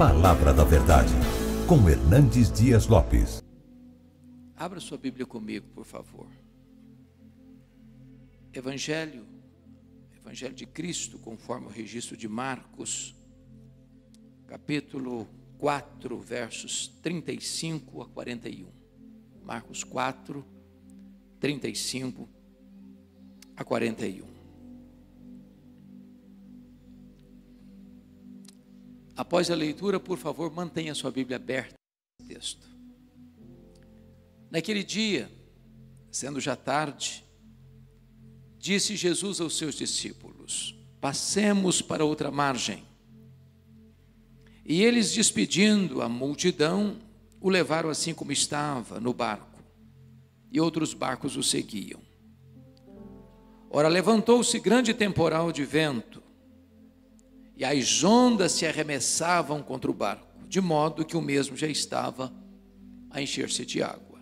Palavra da Verdade, com Hernandes Dias Lopes. Abra sua Bíblia comigo, por favor. Evangelho de Cristo, conforme o registro de Marcos, capítulo 4, versos 35 a 41. Marcos 4, 35 a 41. Após a leitura, por favor, mantenha sua Bíblia aberta nesse texto. Naquele dia, sendo já tarde, disse Jesus aos seus discípulos: passemos para outra margem. E eles, despedindo a multidão, o levaram assim como estava, no barco, e outros barcos o seguiam. Ora, levantou-se grande temporal de vento, e as ondas se arremessavam contra o barco, de modo que o mesmo já estava a encher-se de água.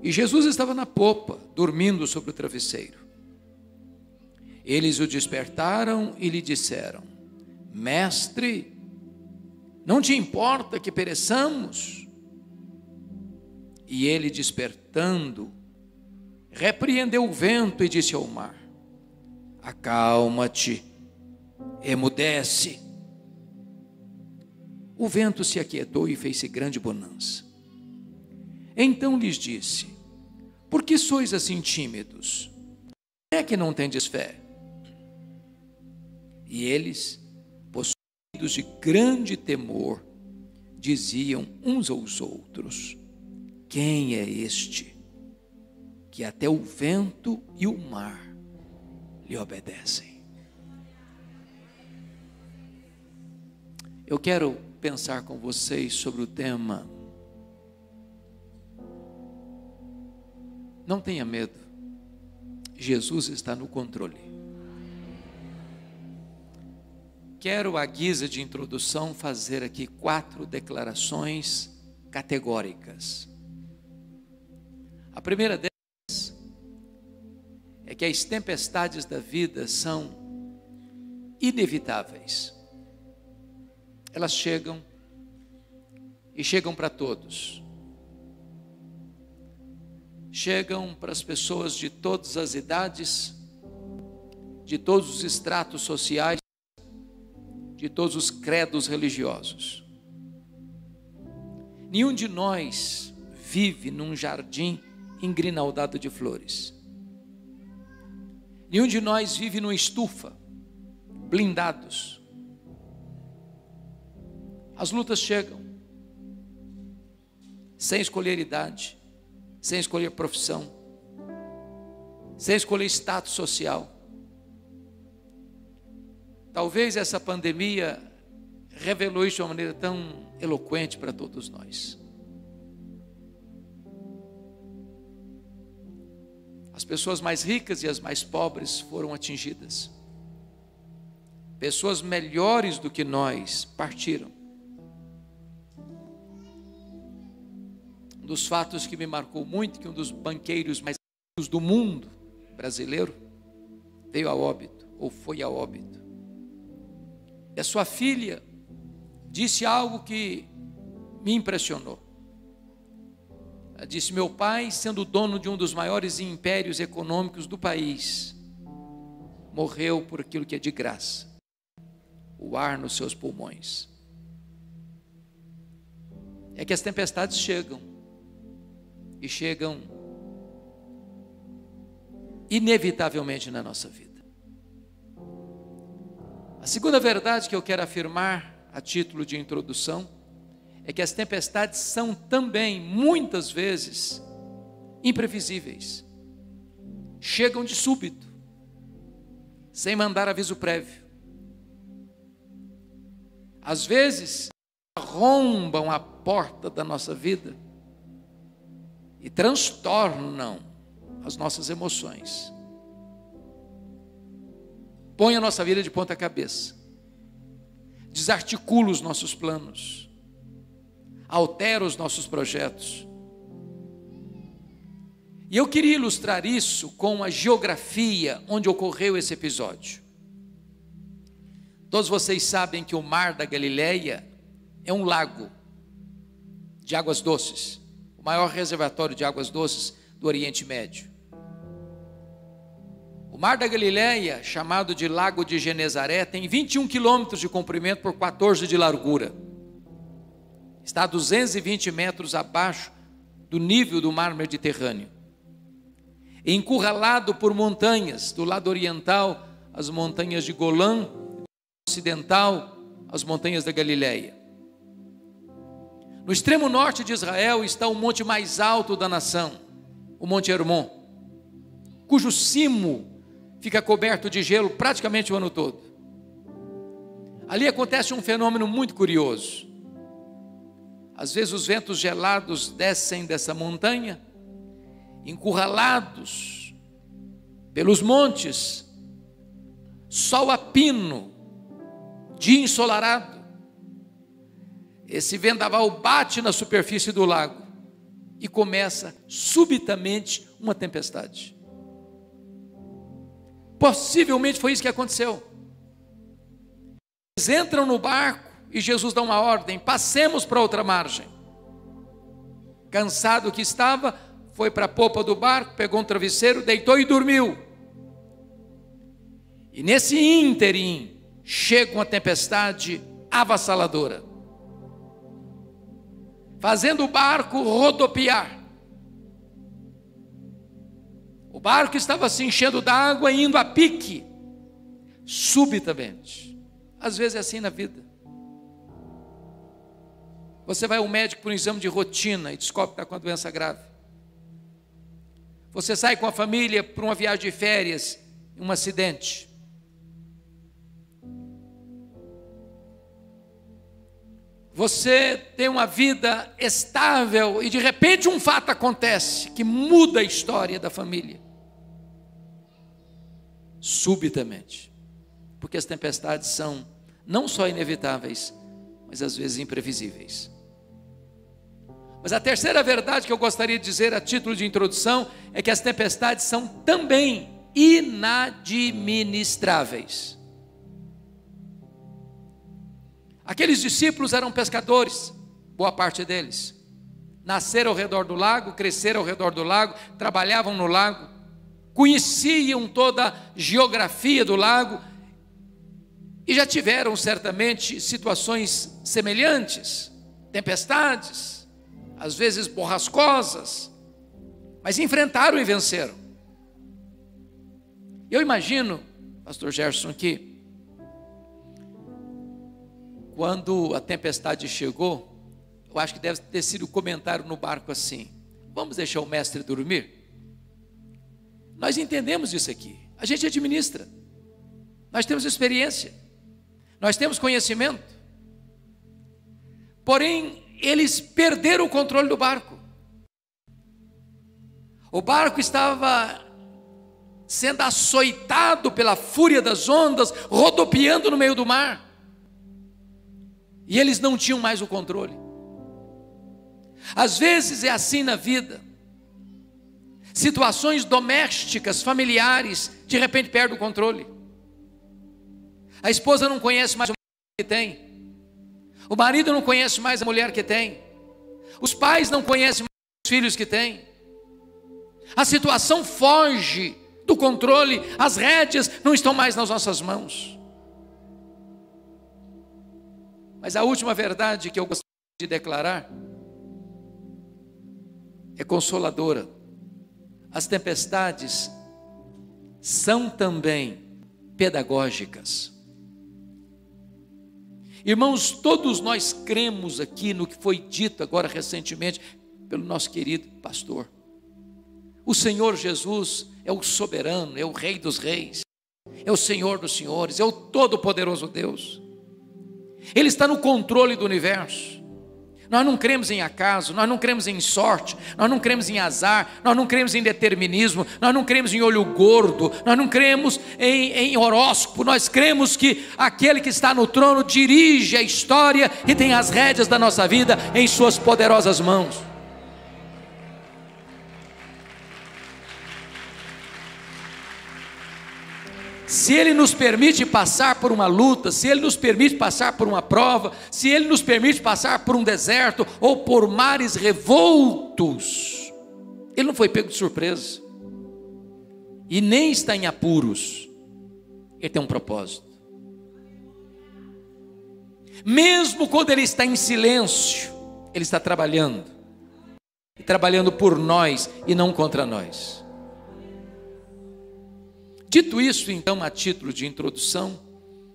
E Jesus estava na popa, dormindo sobre o travesseiro. Eles o despertaram e lhe disseram: Mestre, não te importa que pereçamos? E ele, despertando, repreendeu o vento e disse ao mar: acalma-te, emudece. O vento se aquietou e fez-se grande bonança. Então lhes disse: por que sois assim tímidos? É que não tendes fé? E eles, possuídos de grande temor, diziam uns aos outros: quem é este, que até o vento e o mar lhe obedecem? Eu quero pensar com vocês sobre o tema: não tenha medo, Jesus está no controle. Quero, à guisa de introdução, fazer aqui 4 declarações categóricas. A primeira delas é que as tempestades da vida são inevitáveis. Elas chegam e chegam para todos. Chegam para as pessoas de todas as idades, de todos os estratos sociais, de todos os credos religiosos. Nenhum de nós vive num jardim engrinaldado de flores. Nenhum de nós vive numa estufa, blindados. As lutas chegam, sem escolher idade, sem escolher profissão, sem escolher status social. Talvez essa pandemia revelou isso de uma maneira tão eloquente para todos nós. As pessoas mais ricas e as mais pobres foram atingidas. Pessoas melhores do que nós partiram. Um dos fatos que me marcou muito, que um dos banqueiros mais ricos do mundo brasileiro veio a óbito, ou foi a óbito. E a sua filha disse algo que me impressionou. Ela disse: meu pai, sendo dono de um dos maiores impérios econômicos do país, morreu por aquilo que é de graça, o ar nos seus pulmões. É que as tempestades chegam, e chegam inevitavelmente na nossa vida. A segunda verdade que eu quero afirmar, a título de introdução, é que as tempestades são também, muitas vezes, imprevisíveis. Chegam de súbito, sem mandar aviso prévio. Às vezes, arrombam a porta da nossa vida e transtornam as nossas emoções. Põe a nossa vida de ponta cabeça, desarticula os nossos planos, altera os nossos projetos. E eu queria ilustrar isso com a geografia onde ocorreu esse episódio. Todos vocês sabem que o mar da Galileia é um lago de águas doces, o maior reservatório de águas doces do Oriente Médio. O mar da Galileia, chamado de Lago de Genezaré, tem 21 quilômetros de comprimento por 14 de largura. Está a 220 metros abaixo do nível do mar Mediterrâneo. Encurralado por montanhas, do lado oriental, as montanhas de Golã, do ocidental, as montanhas da Galileia. No extremo norte de Israel está o monte mais alto da nação, o Monte Hermon, cujo cimo fica coberto de gelo praticamente o ano todo. Ali acontece um fenômeno muito curioso. Às vezes os ventos gelados descem dessa montanha, encurralados pelos montes, sol a pino, dia ensolarado. Esse vendaval bate na superfície do lago e começa subitamente uma tempestade. Possivelmente foi isso que aconteceu. Eles entram no barco e Jesus dá uma ordem: passemos para outra margem. Cansado que estava, foi para a popa do barco, pegou um travesseiro, deitou e dormiu. E nesse ínterim chega uma tempestade avassaladora, fazendo o barco rodopiar. O barco estava se enchendo d'água e indo a pique, subitamente. Às vezes é assim na vida. Você vai ao médico para um exame de rotina e descobre que está com uma doença grave. Você sai com a família para uma viagem de férias, um acidente. Você tem uma vida estável e de repente um fato acontece que muda a história da família. Subitamente. Porque as tempestades são não só inevitáveis, mas às vezes imprevisíveis. Mas a terceira verdade que eu gostaria de dizer a título de introdução é que as tempestades são também inadministráveis. Aqueles discípulos eram pescadores, boa parte deles. Nasceram ao redor do lago, cresceram ao redor do lago, trabalhavam no lago, conheciam toda a geografia do lago e já tiveram certamente situações semelhantes, tempestades, às vezes borrascosas, mas enfrentaram e venceram. Eu imagino, pastor Gerson, que quando a tempestade chegou, eu acho que deve ter sido o comentário no barco assim: vamos deixar o mestre dormir? Nós entendemos isso aqui, a gente administra, nós temos experiência, nós temos conhecimento, porém eles perderam o controle do barco. O barco estava sendo açoitado pela fúria das ondas, rodopiando no meio do mar, e eles não tinham mais o controle. Às vezes é assim na vida. Situações domésticas, familiares, de repente perde o controle. A esposa não conhece mais o marido que tem, o marido não conhece mais a mulher que tem, os pais não conhecem mais os filhos que têm. A situação foge do controle, as rédeas não estão mais nas nossas mãos. Mas a última verdade que eu gostaria de declarar é consoladora. As tempestades são também pedagógicas. Irmãos, todos nós cremos aqui no que foi dito agora recentemente pelo nosso querido pastor. O Senhor Jesus é o soberano, é o Rei dos reis, é o Senhor dos senhores, é o todo-poderoso Deus. Ele está no controle do universo. Nós não cremos em acaso, nós não cremos em sorte, nós não cremos em azar, nós não cremos em determinismo, nós não cremos em olho gordo, nós não cremos em horóscopo, nós cremos que aquele que está no trono dirige a história e tem as rédeas da nossa vida em suas poderosas mãos. se Ele nos permite passar por uma luta, se Ele nos permite passar por uma prova, se Ele nos permite passar por um deserto ou por mares revoltos, Ele não foi pego de surpresa e nem está em apuros. Ele tem um propósito. Mesmo quando Ele está em silêncio, Ele está trabalhando, e trabalhando por nós e não contra nós. Dito isso, então, a título de introdução,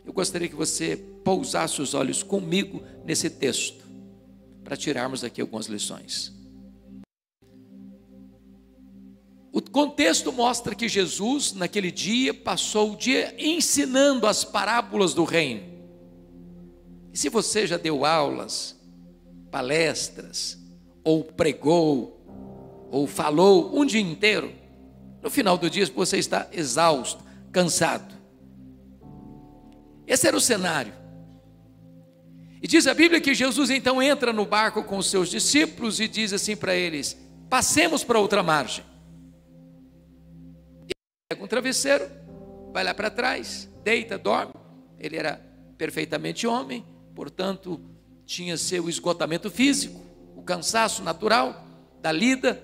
eu gostaria que você pousasse os olhos comigo nesse texto, para tirarmos aqui algumas lições. O contexto mostra que Jesus, naquele dia, passou o dia ensinando as parábolas do reino. E se você já deu aulas, palestras, ou pregou, ou falou um dia inteiro, no final do dia você está exausto, cansado. Esse era o cenário. E diz a Bíblia que Jesus então entra no barco com os seus discípulos e diz assim para eles: passemos para outra margem. Ele pega um travesseiro, vai lá para trás, deita, dorme. Ele era perfeitamente homem, portanto tinha seu esgotamento físico, o cansaço natural da lida.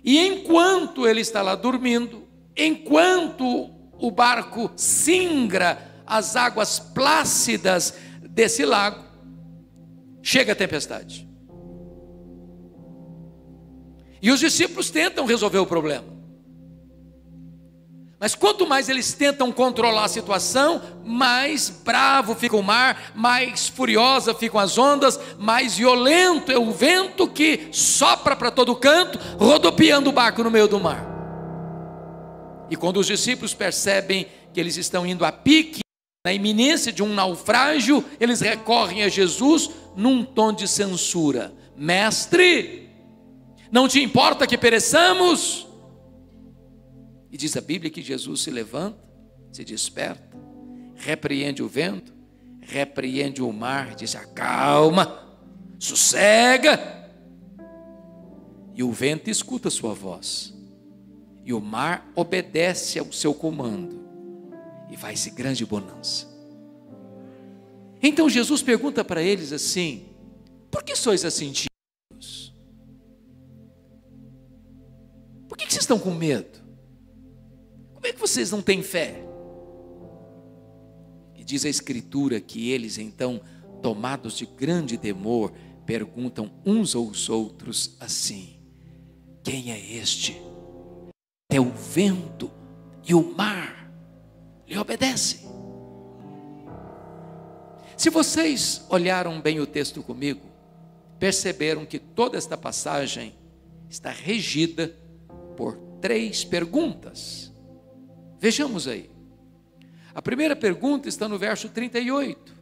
E enquanto ele está lá dormindo, enquanto o barco singra as águas plácidas desse lago, chega a tempestade. E os discípulos tentam resolver o problema. Mas quanto mais eles tentam controlar a situação, mais bravo fica o mar, mais furiosa ficam as ondas, mais violento é o vento que sopra para todo canto, rodopiando o barco no meio do mar. E quando os discípulos percebem que eles estão indo a pique, na iminência de um naufrágio, eles recorrem a Jesus num tom de censura: mestre, não te importa que pereçamos? E diz a Bíblia que Jesus se levanta, se desperta, repreende o vento, repreende o mar, diz: acalma, sossega. E o vento escuta a sua voz, e o mar obedece ao seu comando, e vai-se grande bonança. Então Jesus pergunta para eles assim: por que sois assim tímidos? Por que vocês estão com medo? Como é que vocês não têm fé? E diz a Escritura que eles então, tomados de grande temor, perguntam uns aos outros assim: quem é este? Até o vento e o mar lhe obedecem. Se vocês olharam bem o texto comigo, perceberam que toda esta passagem está regida por 3 perguntas. Vejamos aí. A primeira pergunta está no verso 38.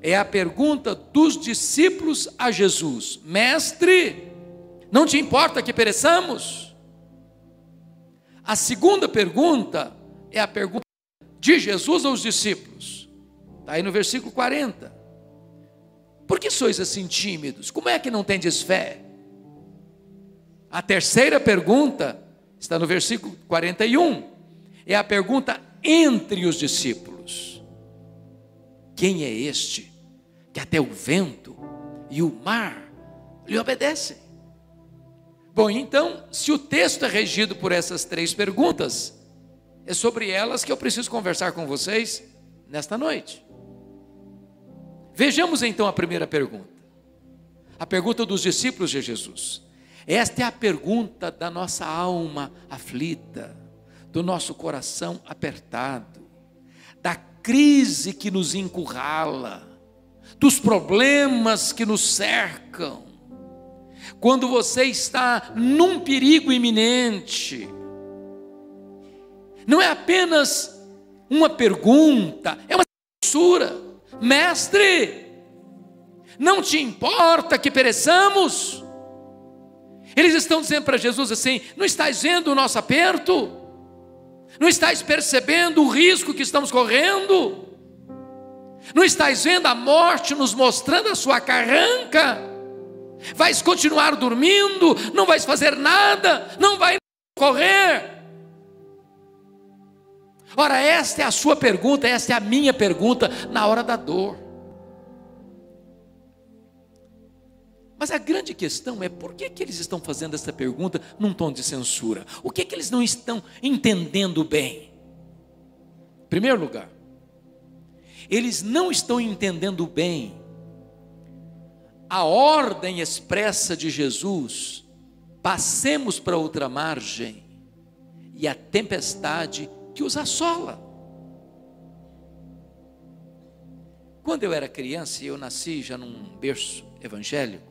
É a pergunta dos discípulos a Jesus: mestre, não te importa que pereçamos? A segunda pergunta é a pergunta de Jesus aos discípulos. Está aí no versículo 40. Por que sois assim tímidos? Como é que não tendes fé? A terceira pergunta está no versículo 41. É a pergunta entre os discípulos: quem é este que até o vento e o mar lhe obedecem? Bom, então, se o texto é regido por essas 3 perguntas, é sobre elas que eu preciso conversar com vocês nesta noite. Vejamos então a primeira pergunta. A pergunta dos discípulos de Jesus. Esta é a pergunta da nossa alma aflita, do nosso coração apertado, da crise que nos encurrala, dos problemas que nos cercam. Quando você está num perigo iminente, não é apenas uma pergunta, é uma censura: mestre, não te importa que pereçamos? Eles estão dizendo para Jesus assim: não estás vendo o nosso aperto? Não estás percebendo o risco que estamos correndo? Não estás vendo a morte nos mostrando a sua carranca? Vais continuar dormindo? Não vais fazer nada? Não vai correr? Ora, esta é a sua pergunta, esta é a minha pergunta na hora da dor. Mas a grande questão é por que eles estão fazendo essa pergunta num tom de censura? O que eles não estão entendendo bem? Em primeiro lugar, eles não estão entendendo bem a ordem expressa de Jesus: passemos para outra margem, e a tempestade que os assola. Quando eu era criança, e eu nasci já num berço evangélico,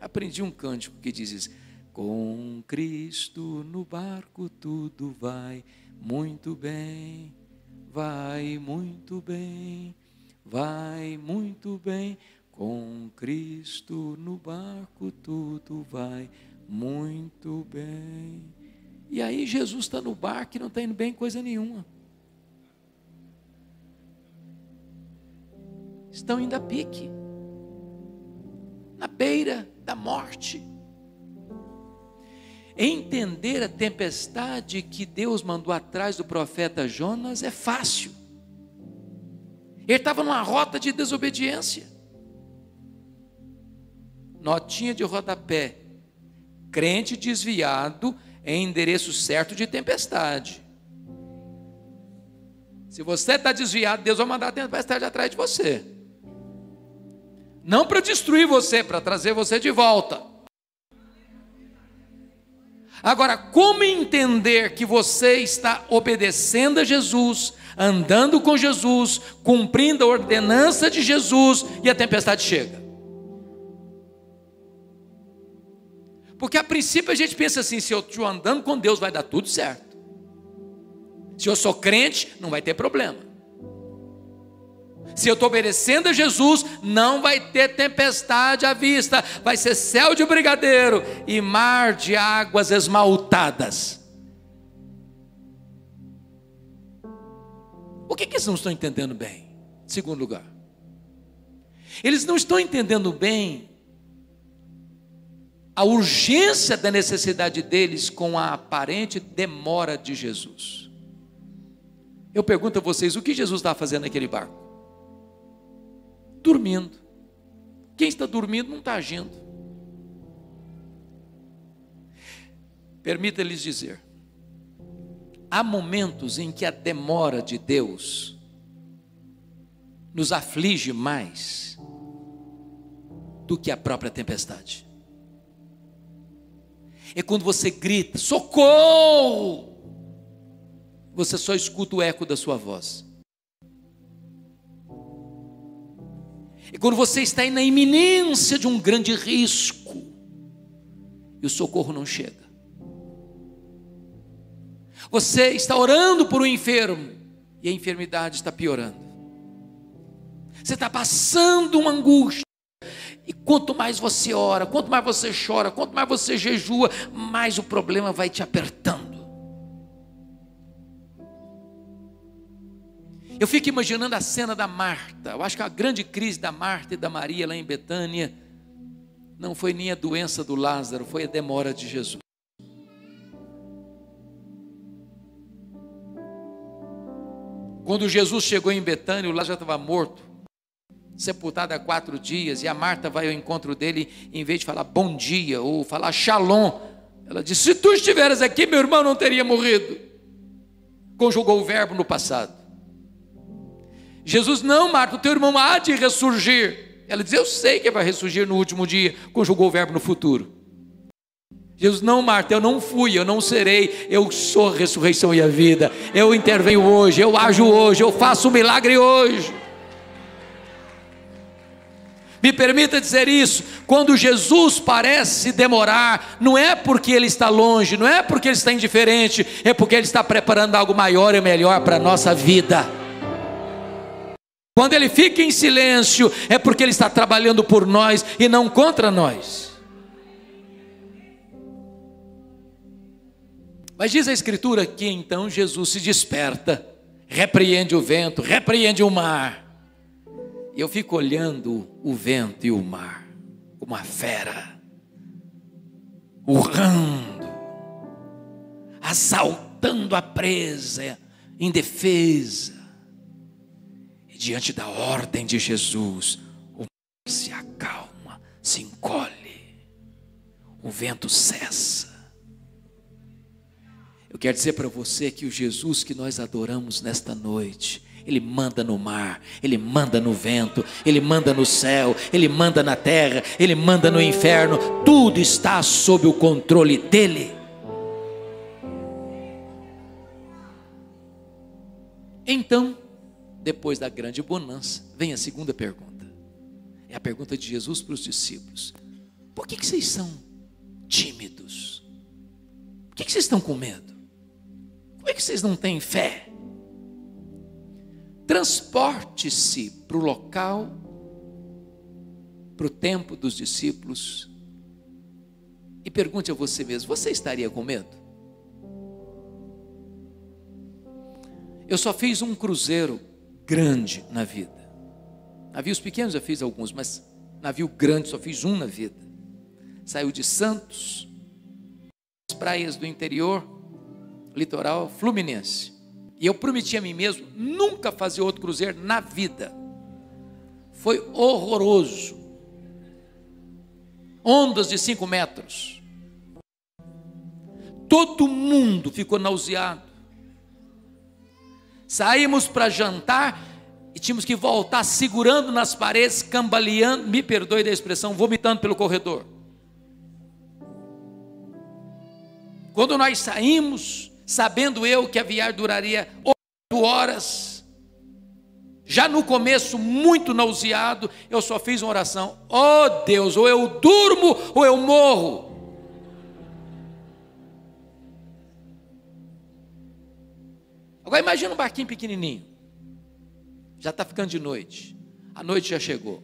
aprendi um cântico que diz isso: com Cristo no barco tudo vai muito bem, vai muito bem, vai muito bem. Com Cristo no barco tudo vai muito bem. E aí Jesus está no barco e não está indo bem coisa nenhuma. Estão indo a pique, na beira da morte. Entender a tempestade que Deus mandou atrás do profeta Jonas é fácil. Ele estava numa rota de desobediência. Notinha de rodapé: crente desviado em endereço certo de tempestade. Se você está desviado, Deus vai mandar a tempestade atrás de você. Não para destruir você, para trazer você de volta. Agora, como entender que você está obedecendo a Jesus, andando com Jesus, cumprindo a ordenança de Jesus, e a tempestade chega? Porque a princípio a gente pensa assim: se eu estou andando com Deus vai dar tudo certo. Se eu sou crente, não vai ter problema. Se eu estou obedecendo a Jesus, não vai ter tempestade à vista. Vai ser céu de brigadeiro e mar de águas esmaltadas. O que eles não estão entendendo bem? Em segundo lugar, eles não estão entendendo bem a urgência da necessidade deles com a aparente demora de Jesus. Eu pergunto a vocês: o que Jesus está fazendo naquele barco? Dormindo. Quem está dormindo não está agindo. Permita-lhes dizer, há momentos em que a demora de Deus nos aflige mais do que a própria tempestade. É quando você grita: socorro! Você só escuta o eco da sua voz. É quando você está aí na iminência de um grande risco e o socorro não chega. Você está orando por um enfermo e a enfermidade está piorando. Você está passando uma angústia. E quanto mais você ora, quanto mais você chora, quanto mais você jejua, mais o problema vai te apertando. Eu fico imaginando a cena da Marta. Eu acho que a grande crise da Marta e da Maria lá em Betânia não foi nem a doença do Lázaro, foi a demora de Jesus. Quando Jesus chegou em Betânia, o Lázaro já estava morto, sepultado há 4 dias, e a Marta vai ao encontro dele, em vez de falar bom dia ou falar shalom, ela disse: se tu estiveras aqui, meu irmão não teria morrido. Conjugou o verbo no passado. Jesus: não, Marta, o teu irmão há de ressurgir. Ela diz: eu sei que vai ressurgir no último dia. Conjugou o verbo no futuro. Jesus: não, Marta, eu não fui, eu não serei, eu sou a ressurreição e a vida. Eu intervenho hoje, eu ajo hoje, eu faço um milagre hoje. Me permita dizer isso: quando Jesus parece demorar, não é porque Ele está longe, não é porque Ele está indiferente, é porque Ele está preparando algo maior e melhor para a nossa vida. Quando Ele fica em silêncio, é porque Ele está trabalhando por nós e não contra nós. Mas diz a Escritura que então Jesus se desperta, repreende o vento, repreende o mar. E eu fico olhando o vento e o mar como uma fera, urrando, assaltando a presa indefesa. E diante da ordem de Jesus, o mar se acalma, se encolhe, o vento cessa. Eu quero dizer para você que o Jesus que nós adoramos nesta noite, Ele manda no mar, Ele manda no vento, Ele manda no céu, Ele manda na terra, Ele manda no inferno. Tudo está sob o controle dEle. Então, depois da grande bonança, vem a segunda pergunta. É a pergunta de Jesus para os discípulos: por que vocês são tímidos? Por que vocês estão com medo? Como é que vocês não têm fé? Transporte-se para o local, para o tempo dos discípulos, e pergunte a você mesmo: você estaria com medo? Eu só fiz um cruzeiro grande na vida. Navios pequenos já fiz alguns, mas navio grande só fiz um na vida. Saiu de Santos, as praias do interior, litoral fluminense. E eu prometi a mim mesmo nunca fazer outro cruzeiro na vida. Foi horroroso. Ondas de 5 metros. Todo mundo ficou nauseado. Saímos para jantar e tínhamos que voltar segurando nas paredes, cambaleando, me perdoe da expressão, vomitando pelo corredor. Quando nós saímos, sabendo eu que a viagem duraria 8 horas, já no começo muito nauseado, eu só fiz uma oração: oh Deus, ou eu durmo ou eu morro. Agora imagina um barquinho pequenininho, já está ficando de noite, a noite já chegou,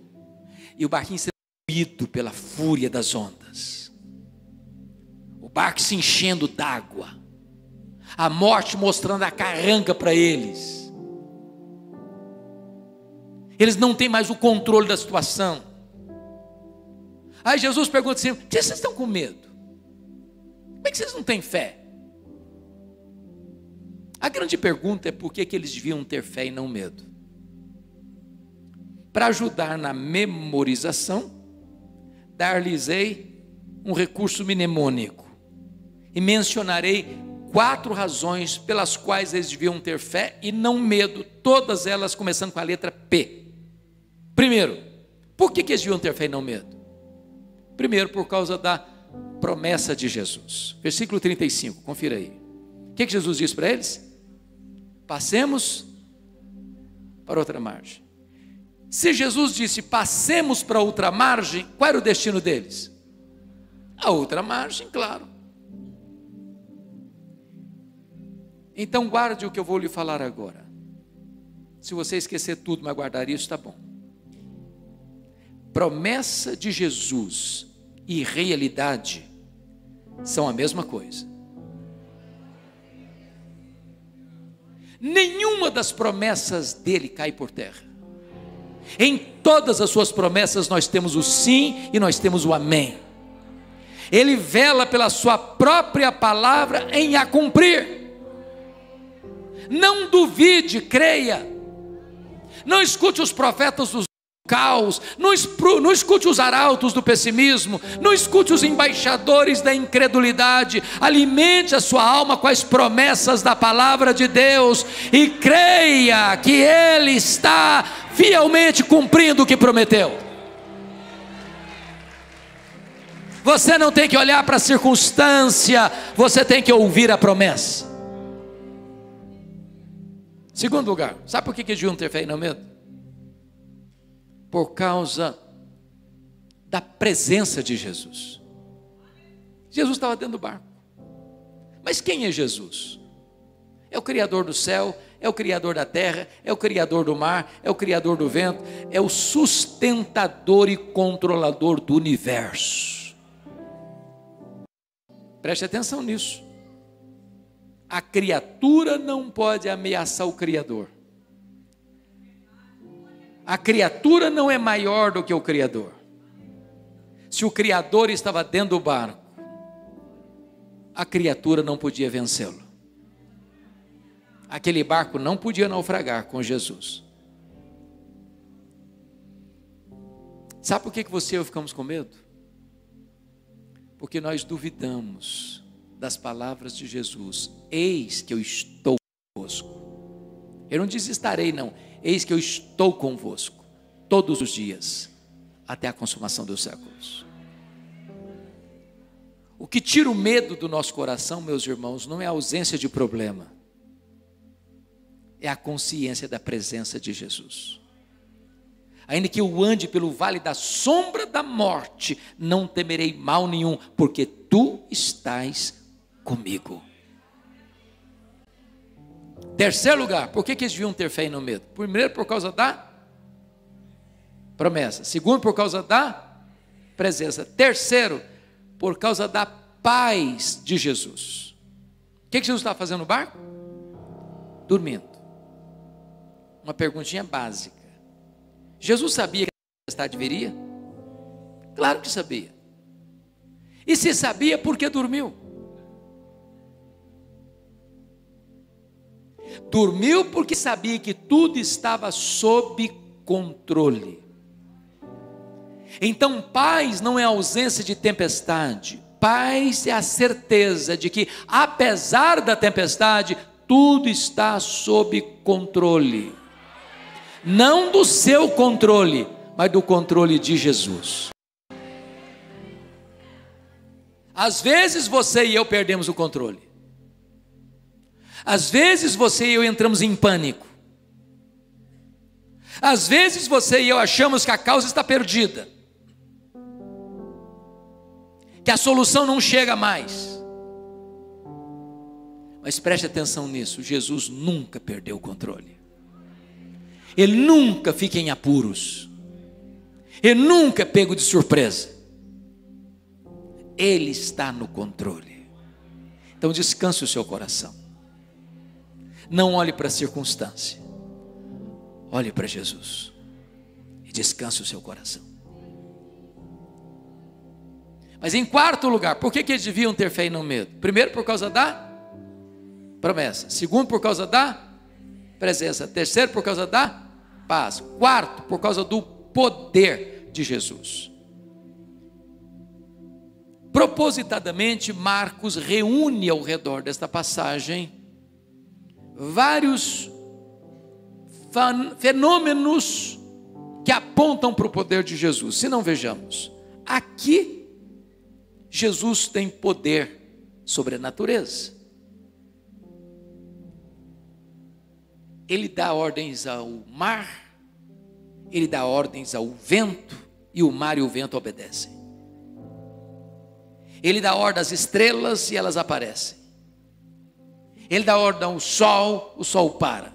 e o barquinho sendo moído pela fúria das ondas, o barco se enchendo d'água, a morte mostrando a carranca para eles. Eles não têm mais o controle da situação. Aí Jesus pergunta assim: por que vocês estão com medo? Como é que vocês não têm fé? A grande pergunta é por que eles deviam ter fé e não medo. Para ajudar na memorização, dar-lhes-ei um recurso mnemônico e mencionarei 4 razões pelas quais eles deviam ter fé e não medo, todas elas começando com a letra P. Primeiro, por que eles deviam ter fé e não medo? Primeiro, por causa da promessa de Jesus. Versículo 35, confira aí. O que Jesus disse para eles? Passemos para outra margem. Se Jesus disse passemos para outra margem, qual era o destino deles? A outra margem, claro. Então guarde o que eu vou lhe falar agora. Se você esquecer tudo, mas guardar isso, está bom. Promessa de Jesus e realidade são a mesma coisa. Nenhuma das promessas dele cai por terra. Em todas as suas promessas nós temos o sim e nós temos o amém. Ele vela pela sua própria palavra em a cumprir. Não duvide, creia. Não escute os profetas dos caos, não escute os arautos do pessimismo, não escute os embaixadores da incredulidade. Alimente a sua alma com as promessas da palavra de Deus e creia que Ele está fielmente cumprindo o que prometeu. Você não tem que olhar para a circunstância, você tem que ouvir a promessa. Segundo lugar, sabe por que eles deviam ter fé e não medo? Por causa da presença de Jesus. Jesus estava dentro do barco. Mas quem é Jesus? É o Criador do céu, é o Criador da terra, é o Criador do mar, é o Criador do vento, é o sustentador e controlador do universo. Preste atenção nisso. A criatura não pode ameaçar o Criador. A criatura não é maior do que o Criador. Se o Criador estava dentro do barco, a criatura não podia vencê-lo. aquele barco não podia naufragar com Jesus. Sabe por que você e eu ficamos com medo? Porque nós duvidamos das palavras de Jesus. Eis que eu estou convosco. Eu não disse estarei, não. Eis que eu estou convosco todos os dias, até a consumação dos séculos. O que tira o medo do nosso coração, meus irmãos, não é a ausência de problema, é a consciência da presença de Jesus. Ainda que eu ande pelo vale da sombra da morte, não temerei mal nenhum, porque tu estás comigo. Terceiro lugar, por que eles deviam ter fé e não medo? Primeiro, por causa da promessa. Segundo, por causa da presença. Terceiro, por causa da paz de Jesus. O que Jesus estava fazendo no barco? Dormindo. Uma perguntinha básica. Jesus sabia que a tempestade viria? Claro que sabia. E se sabia, por que dormiu? Dormiu porque sabia que tudo estava sob controle. Então, paz não é ausência de tempestade. Paz é a certeza de que, apesar da tempestade, tudo está sob controle. Não do seu controle, mas do controle de Jesus. Às vezes você e eu perdemos o controle. Às vezes você e eu entramos em pânico. Às vezes você e eu achamos que a causa está perdida, que a solução não chega mais. Mas preste atenção nisso, Jesus nunca perdeu o controle. Ele nunca fica em apuros. Ele nunca é pego de surpresa. Ele está no controle. Então descanse o seu coração. Não olhe para a circunstância. Olhe para Jesus. E descanse o seu coração. Mas em quarto lugar, por que eles deviam ter fé e não medo? Primeiro, por causa da promessa. Segundo, por causa da presença. Terceiro, por causa da paz. Quarto, por causa do poder de Jesus. Propositadamente, Marcos reúne ao redor desta passagem vários fenômenos que apontam para o poder de Jesus. Se não, vejamos. Aqui, Jesus tem poder sobre a natureza. Ele dá ordens ao mar, ele dá ordens ao vento, e o mar e o vento obedecem. Ele dá ordem às estrelas e elas aparecem. Ele dá ordem ao sol, o sol para.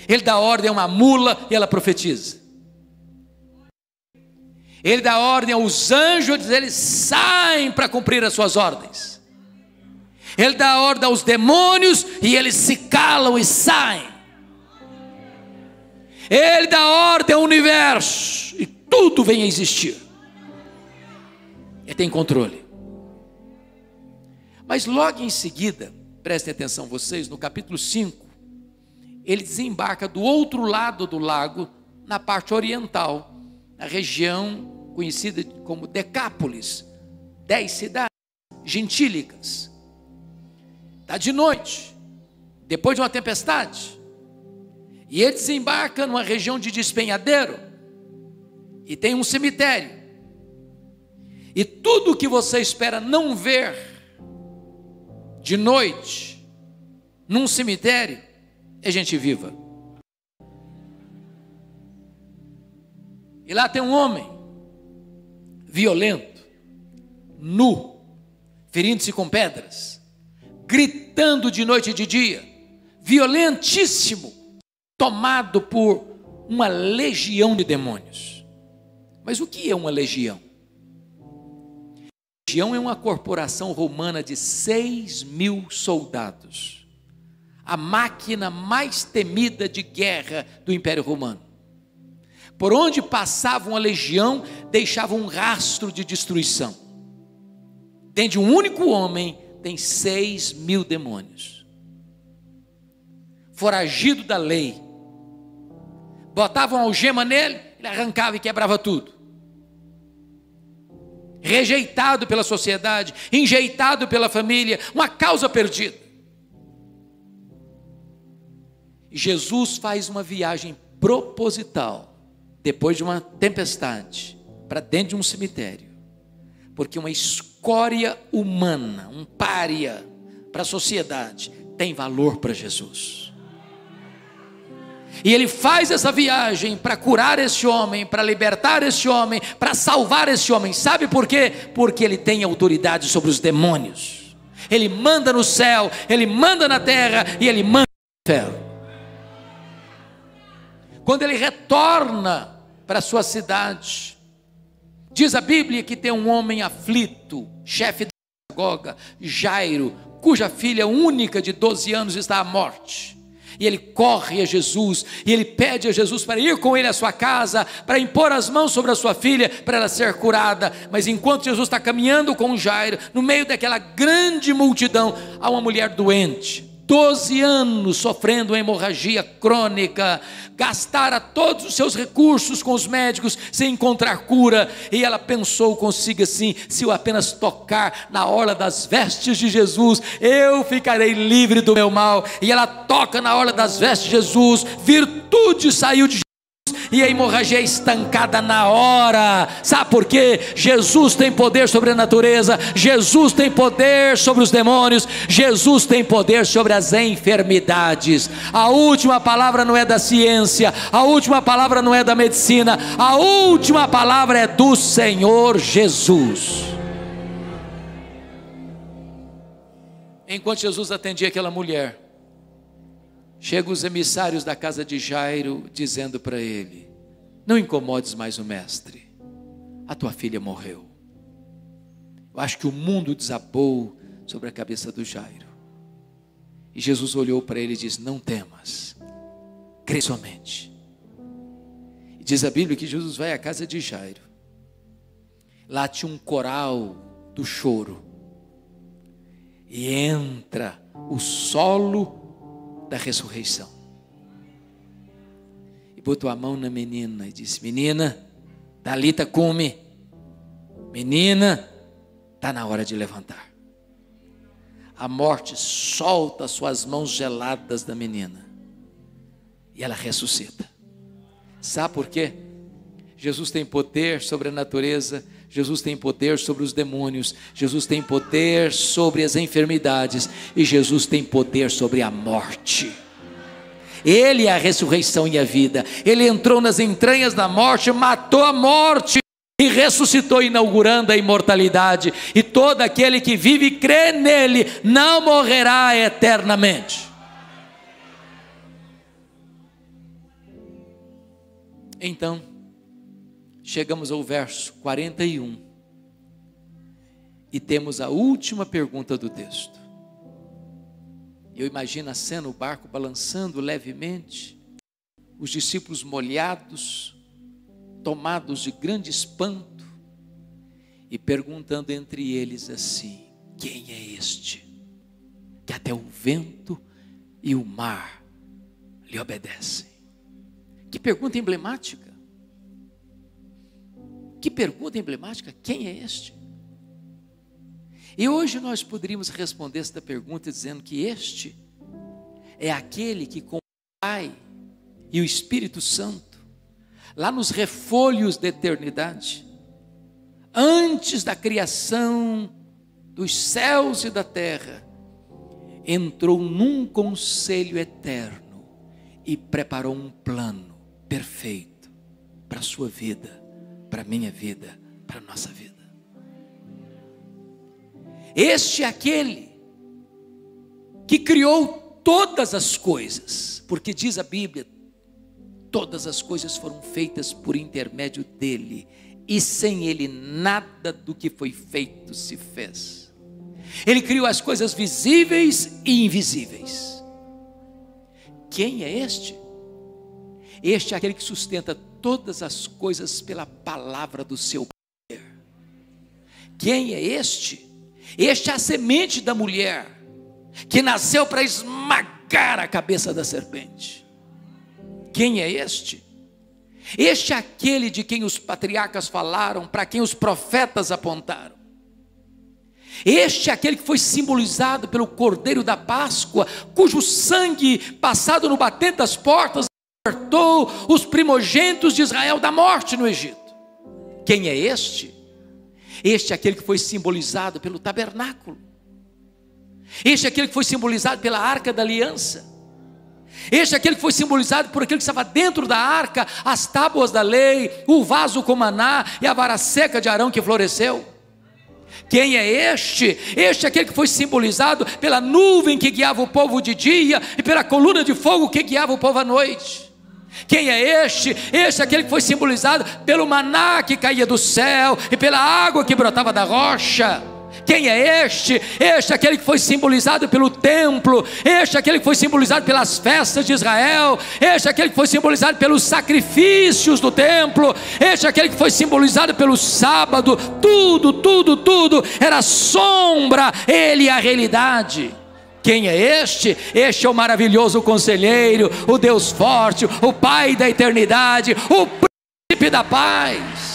Ele dá ordem a uma mula e ela profetiza. Ele dá ordem aos anjos, eles saem para cumprir as suas ordens. Ele dá ordem aos demônios e eles se calam e saem. Ele dá ordem ao universo e tudo vem a existir. Ele tem controle. Mas logo em seguida, prestem atenção vocês, no capítulo 5, ele desembarca do outro lado do lago, na parte oriental, na região conhecida como Decápolis, 10 cidades gentílicas. Está de noite, depois de uma tempestade, e ele desembarca numa região de despenhadeiro, e tem um cemitério, e tudo que você espera não ver de noite, num cemitério, é gente viva. E lá tem um homem, violento, nu, ferindo-se com pedras, gritando de noite e de dia, violentíssimo, tomado por uma legião de demônios. Mas o que é uma legião? Legião é uma corporação romana de 6.000 soldados, a máquina mais temida de guerra do Império Romano. Por onde passava uma legião, deixava um rastro de destruição. Dentro de um único homem, tem 6.000 demônios. Foragido da lei. Botavam algema nele, ele arrancava e quebrava tudo. Rejeitado pela sociedade, enjeitado pela família, uma causa perdida. Jesus faz uma viagem proposital, depois de uma tempestade, para dentro de um cemitério, porque uma escória humana, um pária para a sociedade, tem valor para Jesus. E ele faz essa viagem para curar esse homem, para libertar esse homem, para salvar esse homem. Sabe por quê? Porque ele tem autoridade sobre os demônios. Ele manda no céu, ele manda na terra e ele manda no inferno. Quando ele retorna para a sua cidade, diz a Bíblia que tem um homem aflito, chefe da sinagoga, Jairo, cuja filha única de 12 anos está à morte. E ele corre a Jesus, e ele pede a Jesus para ir com ele à sua casa, para impor as mãos sobre a sua filha, para ela ser curada. Mas enquanto Jesus está caminhando com Jairo, no meio daquela grande multidão, há uma mulher doente, 12 anos sofrendo uma hemorragia crônica, gastara todos os seus recursos com os médicos sem encontrar cura, e ela pensou consigo assim: se eu apenas tocar na orla das vestes de Jesus, eu ficarei livre do meu mal. E ela toca na orla das vestes de Jesus, virtude saiu de Jesus, e a hemorragia é estancada na hora. Sabe por quê? Jesus tem poder sobre a natureza, Jesus tem poder sobre os demônios, Jesus tem poder sobre as enfermidades. A última palavra não é da ciência, a última palavra não é da medicina, a última palavra é do Senhor Jesus. Enquanto Jesus atendia aquela mulher, chegam os emissários da casa de Jairo, dizendo para ele: não incomodes mais o mestre, a tua filha morreu. Eu acho que o mundo desabou sobre a cabeça do Jairo. E Jesus olhou para ele e disse: não temas, crê somente. E diz a Bíblia que Jesus vai à casa de Jairo. Lá tinha um coral do choro, e entra o solo da ressurreição, e botou a mão na menina e disse: menina, talita cumi, menina, está na hora de levantar. A morte solta as suas mãos geladas da menina, e ela ressuscita. Sabe por quê? Jesus tem poder sobre a natureza, Jesus tem poder sobre os demônios, Jesus tem poder sobre as enfermidades, e Jesus tem poder sobre a morte. Ele é a ressurreição e a vida. Ele entrou nas entranhas da morte, matou a morte e ressuscitou, inaugurando a imortalidade. E todo aquele que vive e crê nele não morrerá eternamente. Então, chegamos ao verso 41 e temos a última pergunta do texto. Eu imagino a cena, o barco balançando levemente, os discípulos molhados, tomados de grande espanto, e perguntando entre eles assim: quem é este, que até o vento e o mar lhe obedecem? Que pergunta emblemática! Que pergunta emblemática, quem é este? E hoje nós poderíamos responder esta pergunta dizendo que este é aquele que com o Pai e o Espírito Santo, lá nos refolhos da eternidade, antes da criação dos céus e da terra, entrou num conselho eterno e preparou um plano perfeito para a sua vida, para a minha vida, para a nossa vida. Este é aquele que criou todas as coisas, porque diz a Bíblia, todas as coisas foram feitas por intermédio dele, e sem ele nada do que foi feito se fez. Ele criou as coisas visíveis e invisíveis. Quem é este? Este é aquele que sustenta todas as coisas pela palavra do seu poder. Quem é este? Este é a semente da mulher, que nasceu para esmagar a cabeça da serpente. Quem é este? Este é aquele de quem os patriarcas falaram, para quem os profetas apontaram. Este é aquele que foi simbolizado pelo Cordeiro da Páscoa, cujo sangue passado no batente das portas libertou os primogênitos de Israel da morte no Egito. Quem é este? Este é aquele que foi simbolizado pelo tabernáculo. Este é aquele que foi simbolizado pela arca da aliança. Este é aquele que foi simbolizado por aquele que estava dentro da arca, as tábuas da lei, o vaso com maná e a vara seca de Arão que floresceu. Quem é este? Este é aquele que foi simbolizado pela nuvem que guiava o povo de dia e pela coluna de fogo que guiava o povo à noite. Quem é este? Este é aquele que foi simbolizado pelo maná que caía do céu e pela água que brotava da rocha. Quem é este? Este é aquele que foi simbolizado pelo templo. Este é aquele que foi simbolizado pelas festas de Israel. Este é aquele que foi simbolizado pelos sacrifícios do templo. Este é aquele que foi simbolizado pelo sábado. Tudo era sombra, ele é a realidade. Quem é este? Este é o maravilhoso conselheiro, o Deus forte, o Pai da eternidade, o príncipe da paz.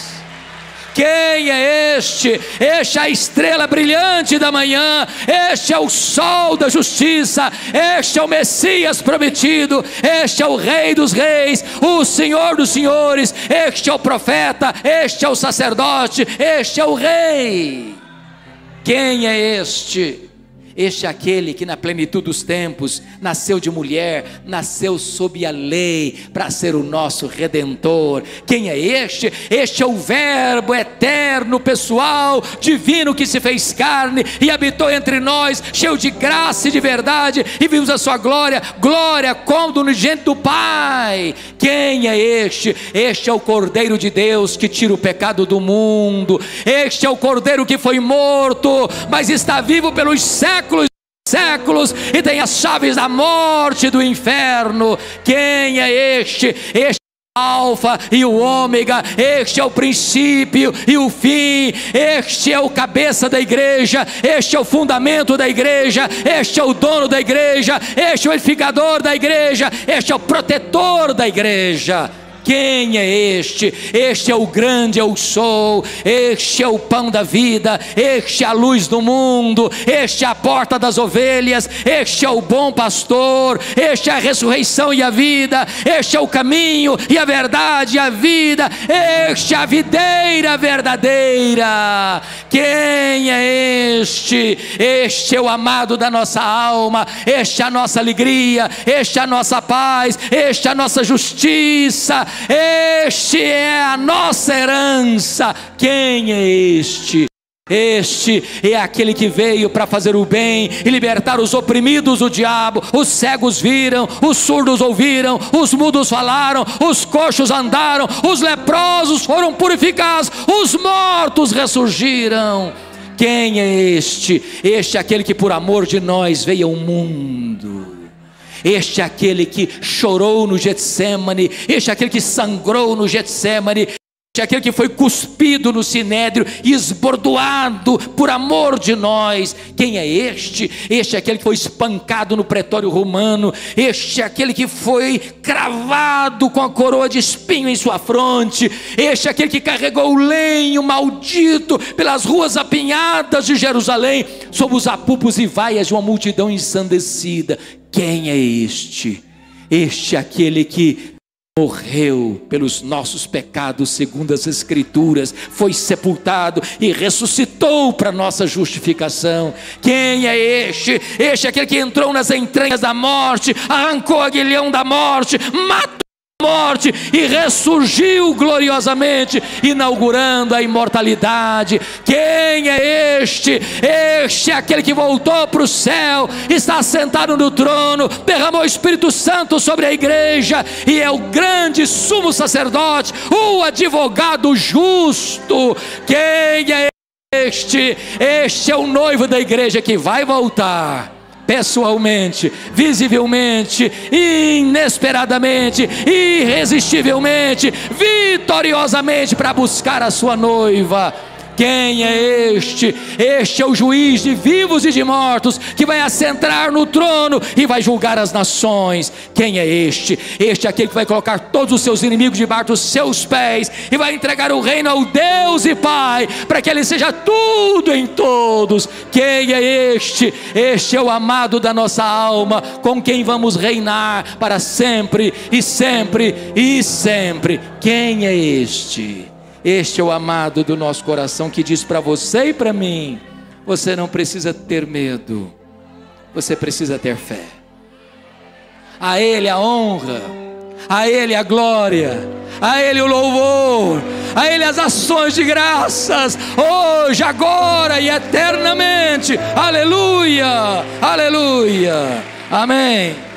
Quem é este? Este é a estrela brilhante da manhã. Este é o sol da justiça. Este é o Messias prometido. Este é o Rei dos reis, o Senhor dos senhores. Este é o profeta. Este é o sacerdote. Este é o rei. Quem é este? Este é aquele que na plenitude dos tempos nasceu de mulher, nasceu sob a lei para ser o nosso Redentor. Quem é este? Este é o Verbo eterno, pessoal, divino, que se fez carne e habitou entre nós, cheio de graça e de verdade, e vimos a sua glória, glória como do unigênito do Pai. Quem é este? Este é o Cordeiro de Deus que tira o pecado do mundo. Este é o Cordeiro que foi morto, mas está vivo pelos séculos e tem as chaves da morte e do inferno. Quem é este? Este é o Alfa e o Ômega. Este é o princípio e o fim. Este é o cabeça da igreja. Este é o fundamento da igreja. Este é o dono da igreja. Este é o edificador da igreja. Este é o protetor da igreja. Quem é este? Este é o grande eu sou. Este é o pão da vida. Este é a luz do mundo. Este é a porta das ovelhas. Este é o bom pastor. Este é a ressurreição e a vida. Este é o caminho e a verdade e a vida. Este é a videira verdadeira. Quem é este? Este é o amado da nossa alma. Este é a nossa alegria. Este é a nossa paz. Este é a nossa justiça. Este é a nossa herança. Quem é este? Este é aquele que veio para fazer o bem e libertar os oprimidos do diabo. Os cegos viram, os surdos ouviram, os mudos falaram, os coxos andaram, os leprosos foram purificados, os mortos ressurgiram. Quem é este? Este é aquele que por amor de nós veio ao mundo. Este é aquele que chorou no Getsemane. Este é aquele que sangrou no Getsemane. Este é aquele que foi cuspido no sinédrio e esbordoado por amor de nós. Quem é este? Este é aquele que foi espancado no pretório romano. Este é aquele que foi cravado com a coroa de espinho em sua fronte. Este é aquele que carregou o lenho maldito pelas ruas apinhadas de Jerusalém, sob os apupos e vaias de uma multidão ensandecida. Quem é este? Este é aquele que morreu pelos nossos pecados segundo as Escrituras, foi sepultado e ressuscitou para nossa justificação. Quem é este? Este é aquele que entrou nas entranhas da morte, arrancou o aguilhão da morte, matou a morte e ressurgiu gloriosamente, inaugurando a imortalidade. Quem é este? Este é aquele que voltou para o céu, está sentado no trono, derramou o Espírito Santo sobre a igreja e é o grande sumo sacerdote, o advogado justo. Quem é este? Este é o noivo da igreja que vai voltar pessoalmente, visivelmente, inesperadamente, irresistivelmente, vitoriosamente para buscar a sua noiva. Quem é este? Este é o juiz de vivos e de mortos, que vai assentar no trono e vai julgar as nações. Quem é este? Este é aquele que vai colocar todos os seus inimigos debaixo dos seus pés e vai entregar o reino ao Deus e Pai, para que Ele seja tudo em todos. Quem é este? Este é o amado da nossa alma, com quem vamos reinar para sempre e sempre e sempre. Quem é este? Este é o amado do nosso coração, que diz para você e para mim: você não precisa ter medo, você precisa ter fé. A Ele a honra, a Ele a glória, a Ele o louvor, a Ele as ações de graças, hoje, agora e eternamente. Aleluia, aleluia, amém.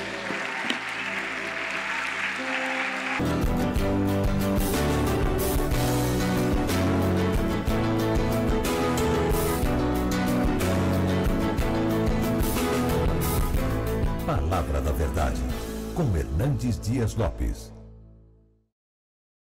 Palavra da Verdade, com Hernandes Dias Lopes.